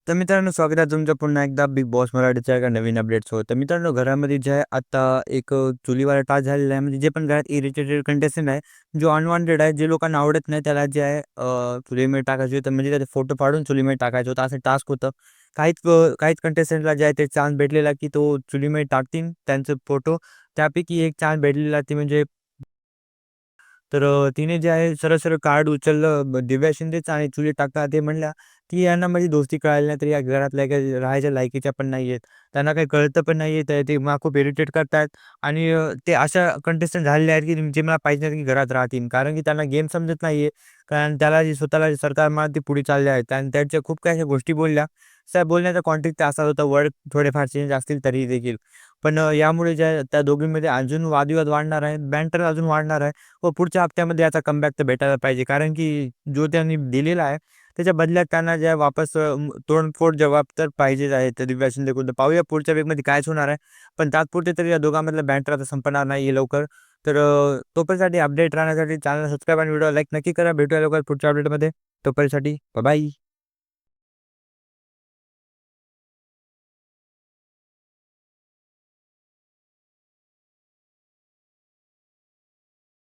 तर मित्रांनो, स्वागत आहे तुमचं पुन्हा एकदा बिग बॉस मराठीच्या एका नवीन अपडेट्ससोबत. तर मित्रांनो, घरामध्ये जे आहे आता एक चुलीवाला टास्क झालेला आहे. म्हणजे जे पण घरात इरिटेटेड कंटेस्टंट आहे, जो अनवॉन्टेड आहे, जे लोकांना आवडत नाही, त्याला जे आहे चुलीमध्ये टाकायचे होतं. म्हणजे त्याचे फोटो फाडून चुलीमध्ये टाकायचं होतं, असं टास्क होतं. काहीच कंटेस्टंटला जे आहे ते चान्स भेटलेला, की तो चुलीमध्ये टाकतील त्यांचे फोटो. त्यापैकी एक चान्स भेटलेला ती म्हणजे तर तिने जे आहे सरळ-सरळ कार्ड उचललं दिव्या शिंदेचं आणि चुलीत टाकला. ते म्हणल्या, की यांना माझी दोस्ती कळाली नाही, तर या घरातल्या काही राहायच्या लायकीच्या पण नाही आहेत. त्यांना काही कळतं पण नाही आहे. तर ते मला खूप इरिटेट करतायत आणि ते अशा कंटेस्टंट झालेले आहेत, की जे मला पाहिजे नाही, की घरात राहतील. कारण की त्यांना गेम समजत नाही आहे. कारण त्याला जी स्वतःला सरकार म्हणा ती पुढे चालले आहेत आणि त्यांच्या खूप काही अशा गोष्टी बोलल्या. त्या बोलण्याचा कॉन्टेक्स्ट असा होता, वर्ड थोडेफार चेंज असतील तरी देखील. पण यामुळे ज्या त्या दोघींमध्ये अजून वादविवाद वाढणार आहे, बॅन्टर अजून वाढणार आहे. व पुढच्या हप्त्यामध्ये याचा कमबॅक तर भेटायला पाहिजे. कारण की जो त्यांनी दिलेला आहे, त्याच्या बदल्यात त्यांना ज्या वापस तोडफोड जबाब तर पाहिजेच आहे. तर दिव्या शिंदेकडून पाहूया पुढच्या वीकमध्ये कायच होणार आहे. पण तात्पुरते तरी या दोघांमधला बॅन्टर आता संपणार नाही आहे लवकर. तर तोपर्यंतसाठी अपडेट राहण्यासाठी चॅनल सबस्क्राईब आणि व्हिडिओ लाईक नक्की करा. भेटूया लवकर पुढच्या अपडेटमध्ये. तोपर्यंतसाठी बाय.